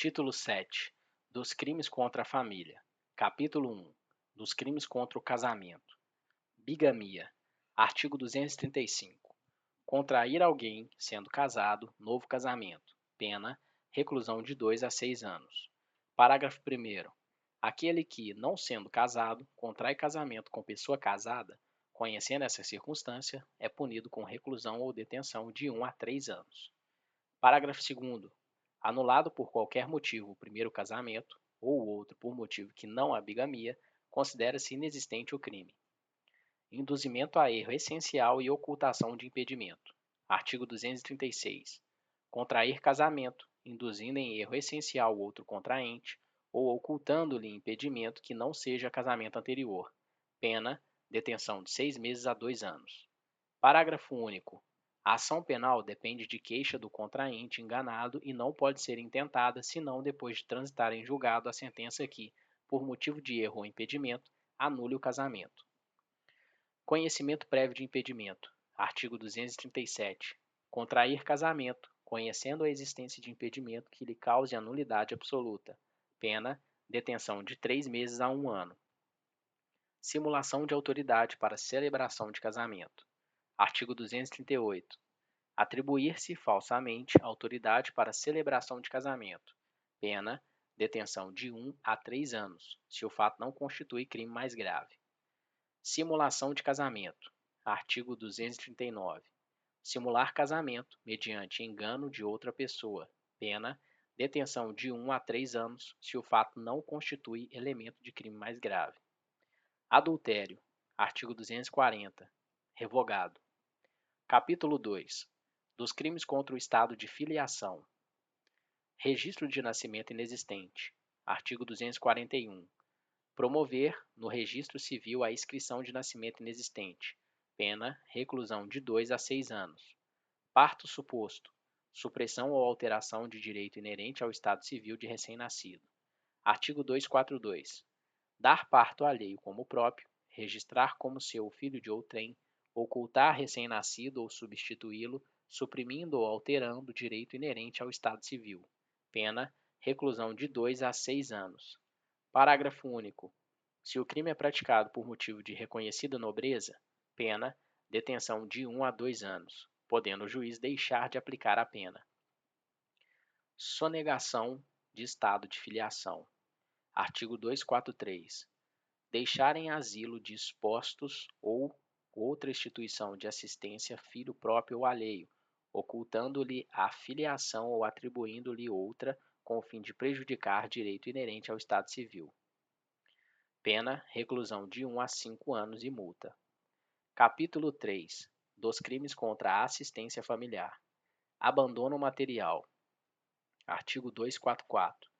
Título 7 dos crimes contra a família. Capítulo 1 dos crimes contra o casamento. Bigamia. Artigo 235. Contrair alguém sendo casado, novo casamento. Pena: reclusão de 2 a 6 anos. Parágrafo 1º. Aquele que, não sendo casado, contrai casamento com pessoa casada, conhecendo essa circunstância, é punido com reclusão ou detenção de 1 a 3 anos. Parágrafo 2º. Anulado por qualquer motivo o primeiro casamento, ou outro por motivo que não a bigamia, considera-se inexistente o crime. Induzimento a erro essencial e ocultação de impedimento. Artigo 236. Contrair casamento, induzindo em erro essencial outro contraente, ou ocultando-lhe impedimento que não seja casamento anterior. Pena: detenção de 6 meses a 2 anos. Parágrafo único. A ação penal depende de queixa do contraente enganado e não pode ser intentada senão depois de transitar em julgado a sentença que, por motivo de erro ou impedimento, anule o casamento. Conhecimento prévio de impedimento. Artigo 237. Contrair casamento, conhecendo a existência de impedimento que lhe cause a nulidade absoluta. Pena: detenção de 3 meses a 1 ano. Simulação de autoridade para celebração de casamento. Artigo 238. Atribuir-se falsamente autoridade para celebração de casamento. Pena: detenção de 1 a 3 anos, se o fato não constitui crime mais grave. Simulação de casamento. Artigo 239. Simular casamento mediante engano de outra pessoa. Pena: detenção de 1 a 3 anos, se o fato não constitui elemento de crime mais grave. Adultério. Artigo 240. Revogado. Capítulo 2 dos crimes contra o estado de filiação. Registro de nascimento inexistente. Artigo 241. Promover no registro civil a inscrição de nascimento inexistente. Pena: reclusão de 2 a 6 anos. Parto suposto. Supressão ou alteração de direito inerente ao estado civil de recém-nascido. Artigo 242. Dar parto alheio como próprio, registrar como seu o filho de outrem, ocultar recém-nascido ou substituí-lo, suprimindo ou alterando o direito inerente ao estado civil. Pena: reclusão de 2 a 6 anos. Parágrafo único. Se o crime é praticado por motivo de reconhecida nobreza, pena: detenção de 1 a 2 anos, podendo o juiz deixar de aplicar a pena. Sonegação de estado de filiação. Artigo 243. Deixar em asilo de expostos ou outra instituição de assistência filho próprio ou alheio, ocultando-lhe a filiação ou atribuindo-lhe outra, com o fim de prejudicar direito inerente ao estado civil. Pena: reclusão de 1 a 5 anos e multa. Capítulo 3 dos crimes contra a assistência familiar. Abandono material. Artigo 244.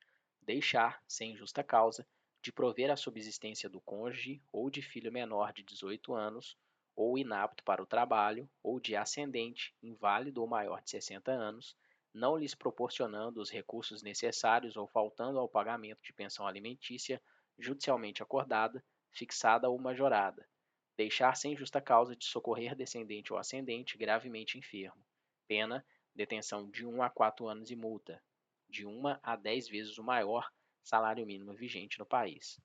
Deixar, sem justa causa, de prover a subsistência do cônjuge ou de filho menor de 18 anos, ou inapto para o trabalho, ou de ascendente, inválido ou maior de 60 anos, não lhes proporcionando os recursos necessários ou faltando ao pagamento de pensão alimentícia judicialmente acordada, fixada ou majorada. Deixar sem justa causa de socorrer descendente ou ascendente gravemente enfermo. Pena: detenção de 1 a 4 anos e multa, de 1 a 10 vezes o maior salário mínimo vigente no país.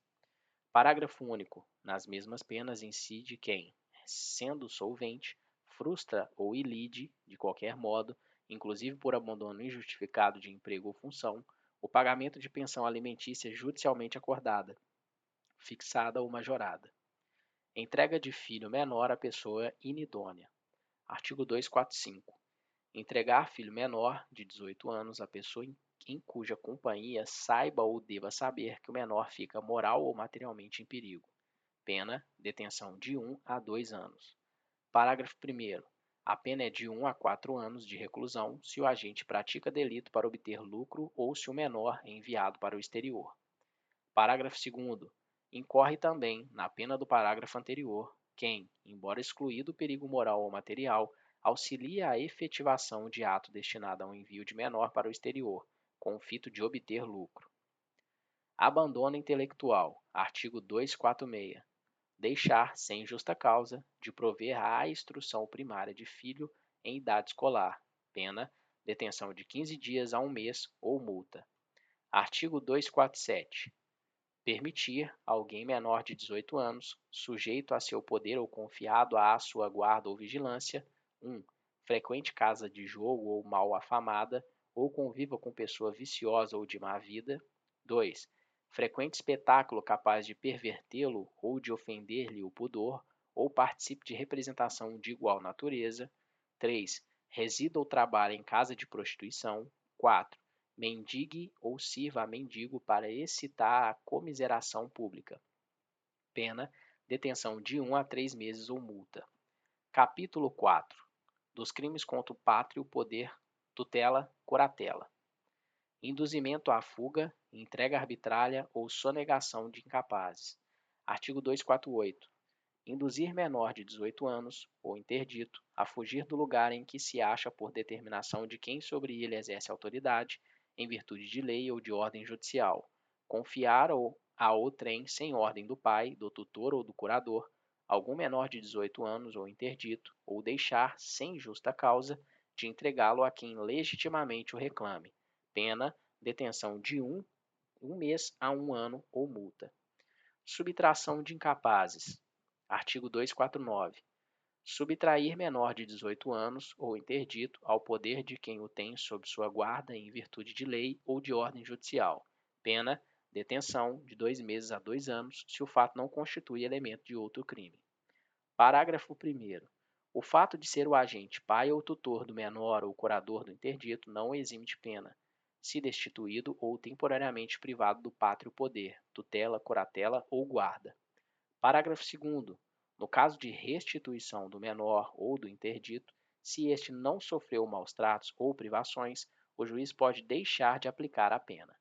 Parágrafo único. Nas mesmas penas incide quem, sendo solvente, frustra ou ilide, de qualquer modo, inclusive por abandono injustificado de emprego ou função, o pagamento de pensão alimentícia judicialmente acordada, fixada ou majorada. Entrega de filho menor à pessoa inidônea. Artigo 245. Entregar filho menor de 18 anos à pessoa em cuja companhia saiba ou deva saber que o menor fica moral ou materialmente em perigo. Pena: detenção de 1 a 2 anos. Parágrafo 1º. A pena é de 1 a 4 anos de reclusão se o agente pratica delito para obter lucro ou se o menor é enviado para o exterior. Parágrafo 2º. Incorre também, na pena do parágrafo anterior, quem, embora excluído o perigo moral ou material, auxilia a efetivação de ato destinado ao envio de menor para o exterior, com o fito de obter lucro. Abandono intelectual. Artigo 246. Deixar, sem justa causa, de prover à instrução primária de filho em idade escolar. Pena: detenção de 15 dias a 1 mês ou multa. Artigo 247. Permitir a alguém menor de 18 anos, sujeito a seu poder ou confiado à sua guarda ou vigilância: 1. Frequente casa de jogo ou mal afamada, ou conviva com pessoa viciosa ou de má vida. 2. Frequente espetáculo capaz de pervertê-lo ou de ofender-lhe o pudor, ou participe de representação de igual natureza. 3. Resida ou trabalhe em casa de prostituição. 4. Mendigue ou sirva a mendigo para excitar a comiseração pública. Pena: detenção de 1 a 3 meses ou multa. Capítulo 4. Dos crimes contra o pátrio poder, tutela, curatela. Induzimento à fuga, entrega arbitrária ou sonegação de incapazes. Artigo 248. Induzir menor de 18 anos, ou interdito, a fugir do lugar em que se acha por determinação de quem sobre ele exerce autoridade, em virtude de lei ou de ordem judicial. Confiar a outrem, sem ordem do pai, do tutor ou do curador, algum menor de 18 anos ou interdito, ou deixar, sem justa causa, de entregá-lo a quem legitimamente o reclame. Pena: detenção de um mês a 1 ano ou multa. Subtração de incapazes. Artigo 249. Subtrair menor de 18 anos ou interdito ao poder de quem o tem sob sua guarda em virtude de lei ou de ordem judicial. Pena: detenção de 2 meses a 2 anos, se o fato não constitui elemento de outro crime. Parágrafo 1º. O fato de ser o agente, pai ou tutor do menor ou curador do interdito não o exime de pena, se destituído ou temporariamente privado do pátrio poder, tutela, curatela ou guarda. Parágrafo 2º. No caso de restituição do menor ou do interdito, se este não sofreu maus tratos ou privações, o juiz pode deixar de aplicar a pena.